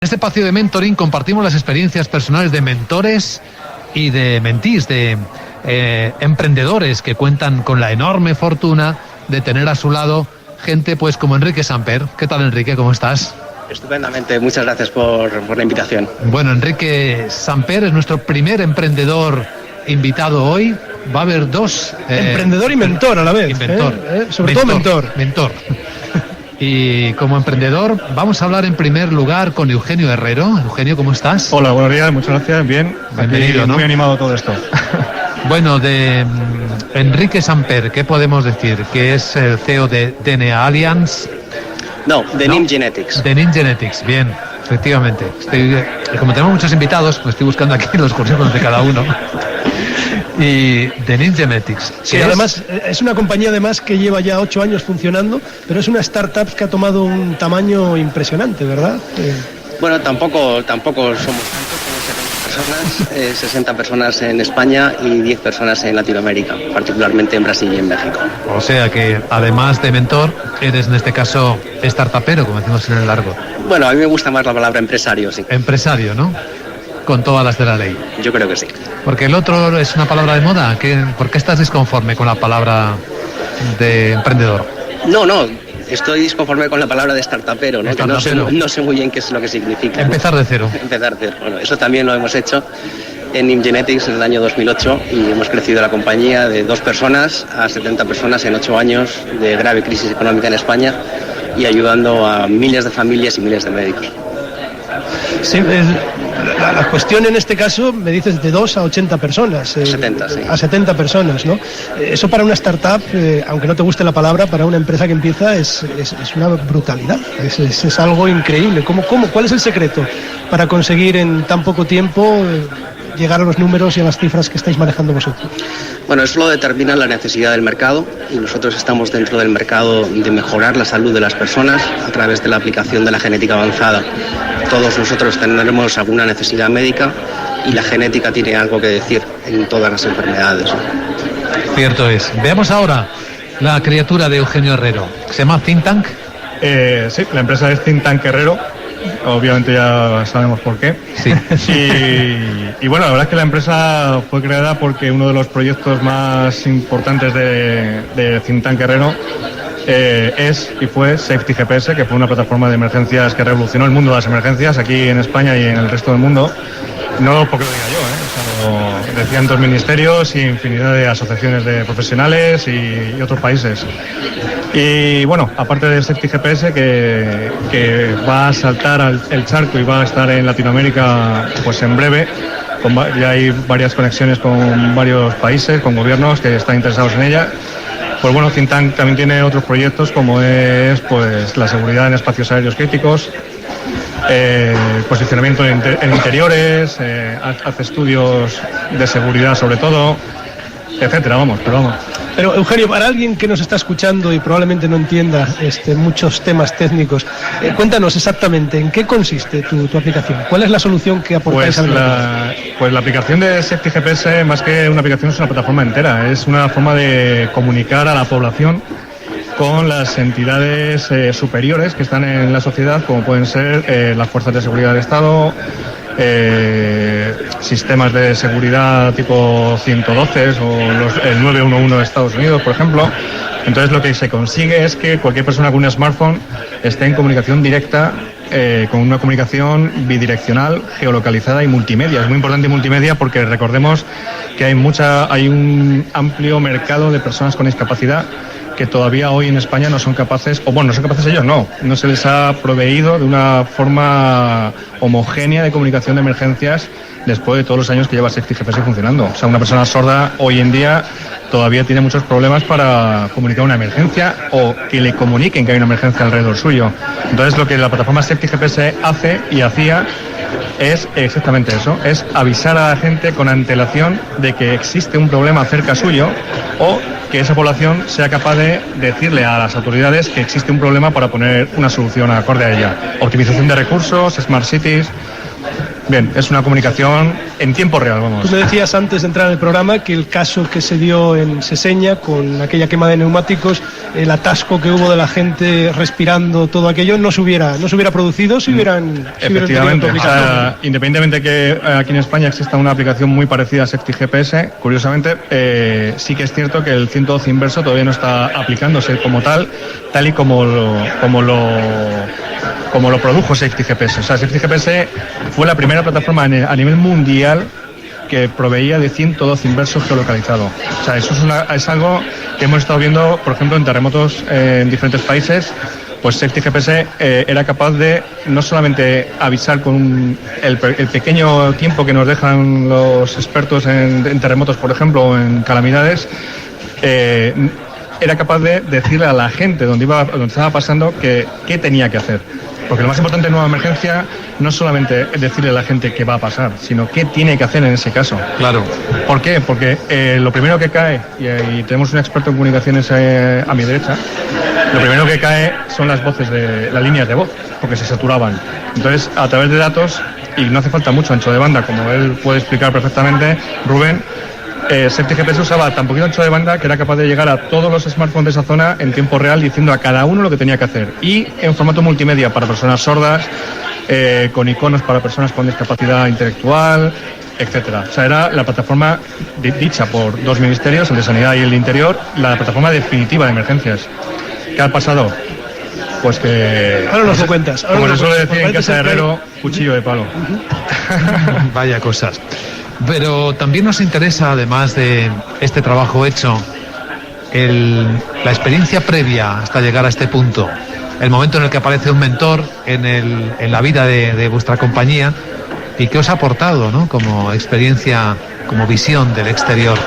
En este espacio de mentoring compartimos las experiencias personales de mentores y de mentís, de emprendedores que cuentan con la enorme fortuna de tener a su lado gente pues como Enrique Samper. ¿Qué tal, Enrique? ¿Cómo estás? Estupendamente, muchas gracias por la invitación. Bueno, Enrique Samper es nuestro primer emprendedor invitado hoy. Va a haber dos... emprendedor y mentor a la vez. Inventor. Sobre todo mentor. Mentor. Y como emprendedor vamos a hablar en primer lugar con Eugenio Herrero. Eugenio, ¿cómo estás? Hola, buenos días, muchas gracias, bien. Bienvenido, ¿no? Muy animado todo esto. Bueno, de Enrique Samper, ¿qué podemos decir? Que es el CEO de DNA Alliance. No, de NIM Genetics. De NIM Genetics, bien, efectivamente. Como tenemos muchos invitados, pues estoy buscando aquí los consejos de cada uno. Y de NIM Genetics. Sí, además es una compañía además que lleva ya 8 años funcionando, pero es una startup que ha tomado un tamaño impresionante, ¿verdad? Bueno, tampoco somos tantos, somos 70 personas, 60 personas en España y 10 personas en Latinoamérica, particularmente en Brasil y en México. O sea que además de mentor, eres en este caso startupero, como decimos en el largo. Bueno, a mí me gusta más la palabra empresario, sí. Empresario, ¿no? Con todas las de la ley. Yo creo que sí. Porque el otro es una palabra de moda. ¿Por qué estás disconforme con la palabra de emprendedor? No, estoy disconforme con la palabra de startupero, ¿no? Que no sé muy bien qué es lo que significa. Empezar de cero. Empezar de cero. Bueno, eso también lo hemos hecho en NIM Genetics en el año 2008 y hemos crecido la compañía de 2 personas a 70 personas en 8 años de grave crisis económica en España y ayudando a miles de familias y miles de médicos. Sí, la cuestión en este caso, me dices, de 2 a 80 personas. 70, sí. A 70 personas, ¿no? Eso para una startup, aunque no te guste la palabra, para una empresa que empieza es una brutalidad. Es algo increíble. ¿Cuál es el secreto para conseguir en tan poco tiempo llegar a los números y a las cifras que estáis manejando vosotros? Bueno, eso lo determina la necesidad del mercado y nosotros estamos dentro del mercado de mejorar la salud de las personas a través de la aplicación de la genética avanzada. Todos nosotros tendremos alguna necesidad médica y la genética tiene algo que decir en todas las enfermedades. Cierto es. Veamos ahora la criatura de Eugenio Herrero. ¿Se llama Think Tank? Sí, la empresa es Think Tank Herrero. Obviamente ya sabemos por qué. Sí. Y bueno, la verdad es que la empresa fue creada porque uno de los proyectos más importantes de Think Tank Herrero es y fue Safety GPS, que fue una plataforma de emergencias que revolucionó el mundo de las emergencias aquí en España y en el resto del mundo. No porque lo diga yo, o sea, lo decían 2 ministerios y infinidad de asociaciones de profesionales y otros países. Y bueno, aparte de Safety GPS, que va a saltar el charco y va a estar en Latinoamérica pues en breve, ya hay varias conexiones con varios países, con gobiernos que están interesados en ella. Pues bueno, Think Tank también tiene otros proyectos como es pues la seguridad en espacios aéreos críticos, posicionamiento en interiores, hace estudios de seguridad sobre todo, etcétera, Pero Eugenio, para alguien que nos está escuchando y probablemente no entienda muchos temas técnicos, cuéntanos exactamente en qué consiste tu aplicación. ¿Cuál es la solución que aportáis al mercado? Pues la aplicación de Safety GPS, más que una aplicación, es una plataforma entera. Es una forma de comunicar a la población con las entidades superiores que están en la sociedad, como pueden ser las fuerzas de seguridad del Estado, sistemas de seguridad tipo 112 o el 911 de Estados Unidos, por ejemplo. Entonces lo que se consigue es que cualquier persona con un smartphone esté en comunicación directa, con una comunicación bidireccional, geolocalizada y multimedia. Es muy importante multimedia porque recordemos que hay un amplio mercado de personas con discapacidad que todavía hoy en España no son capaces, no son capaces ellos, no se les ha proveído de una forma homogénea de comunicación de emergencias después de todos los años que lleva Safety GPS funcionando. O sea, una persona sorda hoy en día todavía tiene muchos problemas para comunicar una emergencia o que le comuniquen que hay una emergencia alrededor suyo. Entonces lo que la plataforma Safety GPS hace y hacía es exactamente eso, es avisar a la gente con antelación de que existe un problema cerca suyo o que esa población sea capaz de decirle a las autoridades que existe un problema para poner una solución acorde a ella. Optimización de recursos, Smart Cities. Bien, es una comunicación en tiempo real, vamos. Tú me decías antes de entrar en el programa que el caso que se dio en Seseña con aquella quema de neumáticos, el atasco que hubo de la gente respirando, todo aquello, no se hubiera producido si hubieran... Efectivamente, o sea, independientemente que aquí en España exista una aplicación muy parecida a Safety GPS, curiosamente, sí que es cierto que el 112 inverso todavía no está aplicándose como tal y como lo produjo Safety GPS. O sea, Safety GPS fue la primera plataforma a nivel mundial que proveía de 112 inversos geolocalizados. O sea, eso es algo que hemos estado viendo, por ejemplo, en terremotos en diferentes países. Pues Safety GPS era capaz de no solamente avisar con el pequeño tiempo que nos dejan los expertos en terremotos, por ejemplo, o en calamidades, era capaz de decirle a la gente donde estaba pasando qué tenía que hacer. Porque lo más importante en una emergencia no es solamente decirle a la gente qué va a pasar, sino qué tiene que hacer en ese caso. Claro. ¿Por qué? Porque lo primero que cae, y tenemos un experto en comunicaciones a mi derecha, lo primero que cae son las voces de las líneas de voz, porque se saturaban. Entonces, a través de datos, y no hace falta mucho ancho de banda, como él puede explicar perfectamente, Rubén, Safety GPS usaba tan poquito ancho de banda que era capaz de llegar a todos los smartphones de esa zona en tiempo real, diciendo a cada uno lo que tenía que hacer. Y en formato multimedia para personas sordas, con iconos para personas con discapacidad intelectual, etcétera. O sea, era la plataforma dicha por dos ministerios, el de Sanidad y el de Interior, la plataforma definitiva de emergencias. ¿Qué ha pasado? Pues que... Ahora nos lo cuentas. Como se suele decir en casa de herrero, cuchillo de palo. Vaya cosas. Pero también nos interesa, además de este trabajo hecho, la experiencia previa hasta llegar a este punto, el momento en el que aparece un mentor en la vida de vuestra compañía, y qué os ha aportado, ¿no?, como experiencia, como visión del exterior.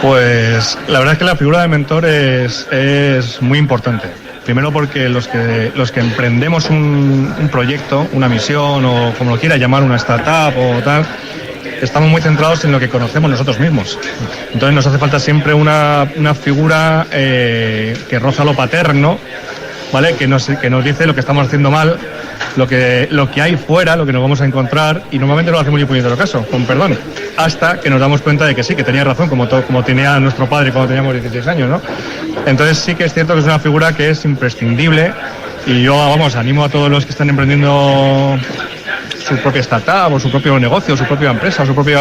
Pues la verdad es que la figura de mentor es muy importante. Primero porque los que emprendemos un proyecto, una misión o como lo quiera llamar, una startup o tal, estamos muy centrados en lo que conocemos nosotros mismos. Entonces nos hace falta siempre una figura que roza lo paterno, ¿vale? Que nos dice lo que estamos haciendo mal, lo que hay fuera, lo que nos vamos a encontrar, y normalmente no lo hacemos ni puñetero caso, con perdón, hasta que nos damos cuenta de que sí, que tenía razón, como tenía nuestro padre cuando teníamos 16 años, ¿no? Entonces sí que es cierto que es una figura que es imprescindible, y yo, animo a todos los que están emprendiendo su propia startup o su propio negocio, su propia empresa, su propia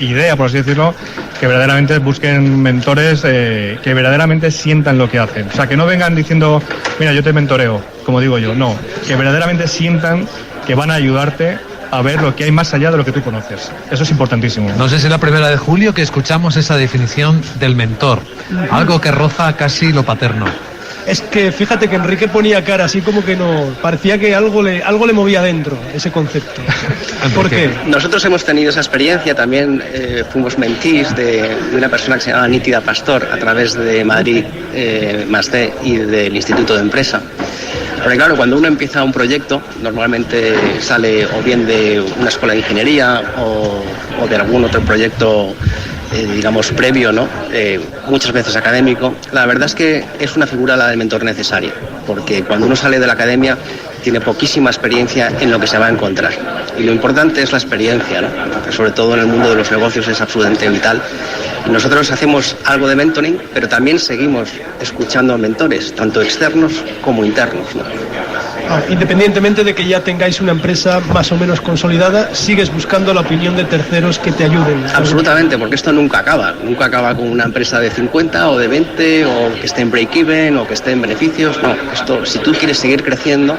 idea, por así decirlo, que verdaderamente busquen mentores que verdaderamente sientan lo que hacen. O sea, que no vengan diciendo, mira, yo te mentoreo, como digo yo. No, que verdaderamente sientan que van a ayudarte a ver lo que hay más allá de lo que tú conoces. Eso es importantísimo. No sé si es la 1 de julio que escuchamos esa definición del mentor, algo que roza casi lo paterno. Es que fíjate que Enrique ponía cara así como que no, parecía que algo le movía dentro, ese concepto. ¿Por qué? Nosotros hemos tenido esa experiencia, también fuimos mentees de una persona que se llama Nítida Pastor a través de Madrid +D y del Instituto de Empresa. Porque claro, cuando uno empieza un proyecto, normalmente sale o bien de una escuela de ingeniería o de algún otro proyecto digamos previo, ¿no? Muchas veces académico. La verdad es que es una figura, la del mentor, necesaria, porque cuando uno sale de la academia tiene poquísima experiencia en lo que se va a encontrar, y lo importante es la experiencia, ¿no? Sobre todo en el mundo de los negocios es absolutamente vital. Nosotros hacemos algo de mentoring, pero también seguimos escuchando a mentores, tanto externos como internos, ¿no? Independientemente de que ya tengáis una empresa más o menos consolidada, sigues buscando la opinión de terceros que te ayuden. Absolutamente, porque esto nunca acaba con una empresa de 50 o de 20, o que esté en break-even o que esté en beneficios. No, esto, si tú quieres seguir creciendo,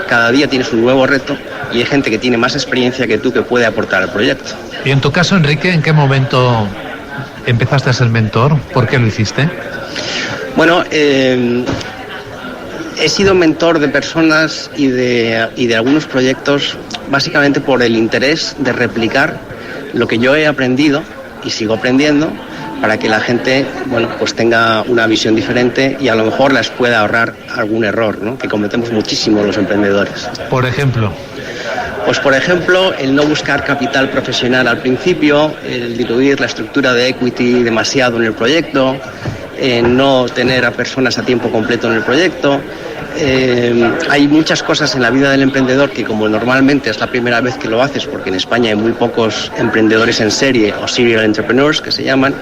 cada día tienes un nuevo reto y hay gente que tiene más experiencia que tú que puede aportar al proyecto. Y en tu caso, Enrique, ¿en qué momento empezaste a ser mentor? ¿Por qué lo hiciste? Bueno, he sido mentor de personas y de algunos proyectos básicamente por el interés de replicar lo que yo he aprendido y sigo aprendiendo, para que la gente, bueno, pues tenga una visión diferente y a lo mejor les pueda ahorrar algún error, ¿no?, que cometemos muchísimo los emprendedores. Por ejemplo. Pues por ejemplo, el no buscar capital profesional al principio, el diluir la estructura de equity demasiado en el proyecto, no tener a personas a tiempo completo en el proyecto, hay muchas cosas en la vida del emprendedor que, como normalmente es la primera vez que lo haces, porque en España hay muy pocos emprendedores en serie o serial entrepreneurs que se llaman,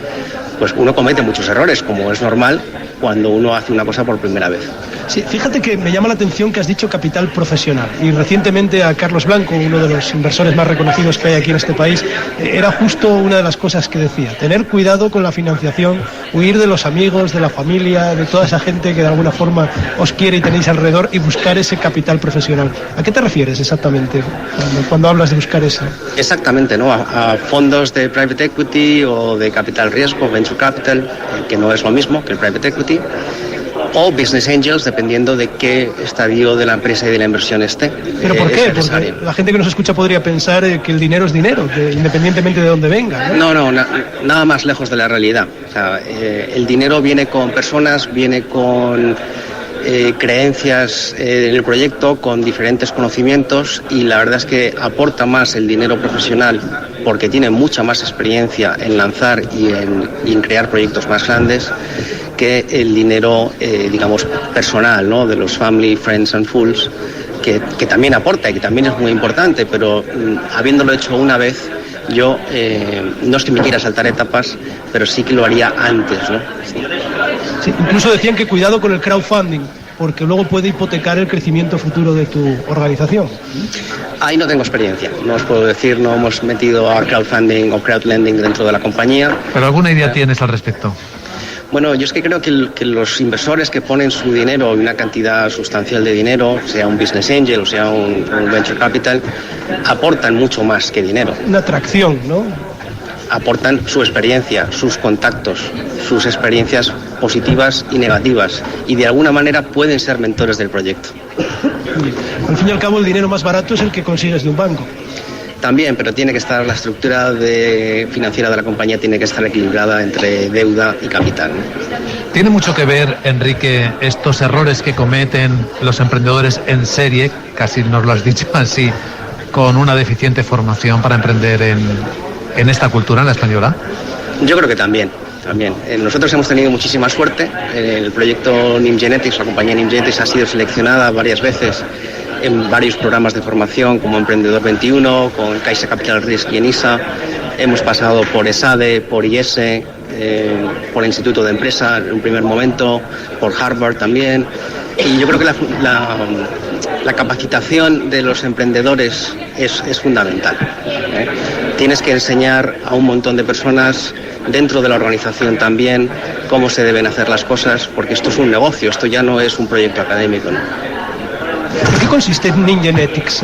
pues uno comete muchos errores, como es normal cuando uno hace una cosa por primera vez. Sí, fíjate que me llama la atención que has dicho capital profesional, y recientemente a Carlos Blanco, uno de los inversores más reconocidos que hay aquí en este país, era justo una de las cosas que decía: tener cuidado con la financiación, huir de los amigos, de la familia, de toda esa gente que de alguna forma os quiere y tenéis alrededor, y buscar ese capital profesional. ¿A qué te refieres exactamente cuando hablas de buscar ese? Exactamente, ¿no? A fondos de private equity o de capital riesgo, venture capital, que no es lo mismo que el private equity, o business angels, dependiendo de qué estadio de la empresa y de la inversión esté. ¿Pero por qué? Porque la gente que nos escucha podría pensar que el dinero es dinero, independientemente de dónde venga, ¿no? No, nada más lejos de la realidad. O sea, el dinero viene con personas, viene con creencias en el proyecto, con diferentes conocimientos, y la verdad es que aporta más el dinero profesional porque tiene mucha más experiencia en lanzar y en crear proyectos más grandes que el dinero, digamos, personal, ¿no? De los family, friends and fools, que también aporta y que también es muy importante, pero habiéndolo hecho una vez, yo no es que me quiera saltar etapas, pero sí que lo haría antes, ¿no? Sí, incluso decían que cuidado con el crowdfunding, porque luego puede hipotecar el crecimiento futuro de tu organización. Ahí no tengo experiencia, no os puedo decir, no hemos metido a crowdfunding o crowdlending dentro de la compañía. ¿Pero alguna idea tienes al respecto? Bueno, yo es que creo que los inversores que ponen su dinero, una cantidad sustancial de dinero, sea un business angel o sea un venture capital, aportan mucho más que dinero. Una atracción, ¿no? Aportan su experiencia, sus contactos, sus experiencias positivas y negativas, y de alguna manera pueden ser mentores del proyecto. Al fin y al cabo, el dinero más barato es el que consigues de un banco. También, pero tiene que estar, la estructura financiera de la compañía tiene que estar equilibrada entre deuda y capital, ¿no? ¿Tiene mucho que ver, Enrique, estos errores que cometen los emprendedores en serie, casi nos lo has dicho así, con una deficiente formación para emprender en esta cultura, en la española? Yo creo que también. Nosotros hemos tenido muchísima suerte. El proyecto NIM Genetics, la compañía NIM Genetics, ha sido seleccionada varias veces en varios programas de formación, como Emprendedor 21, con Caixa Capital Risk y ENISA. Hemos pasado por ESADE, por IES, por el Instituto de Empresa en un primer momento, por Harvard también. Y yo creo que la capacitación de los emprendedores es fundamental, ¿eh? Tienes que enseñar a un montón de personas dentro de la organización también cómo se deben hacer las cosas, porque esto es un negocio, esto ya no es un proyecto académico, ¿no? ¿En qué consiste NIM Genetics?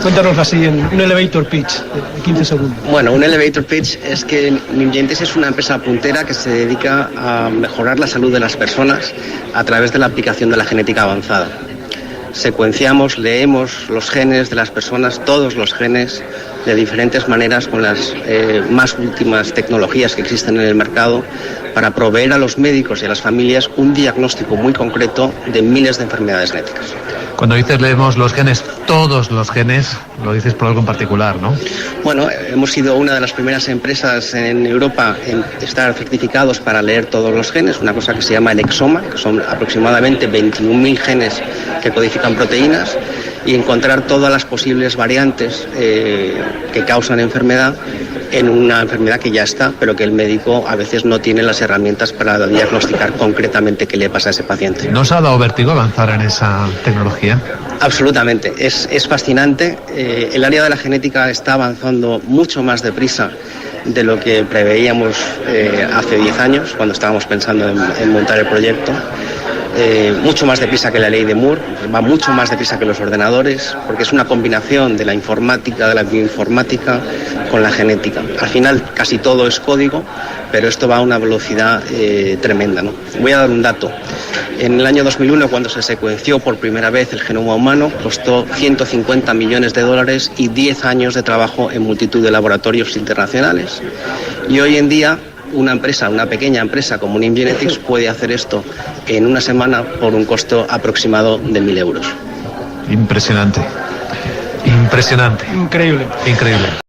Cuéntanos así en un elevator pitch de 15 segundos. Bueno, un elevator pitch es que NIM Genetics es una empresa puntera que se dedica a mejorar la salud de las personas a través de la aplicación de la genética avanzada. Secuenciamos, leemos los genes de las personas, todos los genes, de diferentes maneras, con las más últimas tecnologías que existen en el mercado, para proveer a los médicos y a las familias un diagnóstico muy concreto de miles de enfermedades genéticas. Cuando dices leemos los genes, todos los genes, lo dices por algo en particular, ¿no? Bueno, hemos sido una de las primeras empresas en Europa en estar certificados para leer todos los genes, una cosa que se llama el exoma, que son aproximadamente 21.000 genes que codifican proteínas, y encontrar todas las posibles variantes que causan enfermedad en una enfermedad que ya está, pero que el médico a veces no tiene las herramientas para diagnosticar concretamente qué le pasa a ese paciente. ¿No os ha dado vértigo avanzar en esa tecnología? Absolutamente, es fascinante. El área de la genética está avanzando mucho más deprisa de lo que preveíamos hace 10 años, cuando estábamos pensando en montar el proyecto. Mucho más deprisa que la ley de Moore, va mucho más deprisa que los ordenadores, porque es una combinación de la informática, de la bioinformática con la genética. Al final casi todo es código, pero esto va a una velocidad tremenda, ¿no? Voy a dar un dato. En el año 2001, cuando se secuenció por primera vez el genoma humano, costó $150 millones y 10 años de trabajo en multitud de laboratorios internacionales. Y hoy en día, una pequeña empresa como NIM Genetics puede hacer esto en una semana por un costo aproximado de 1.000 euros. Impresionante. Increíble.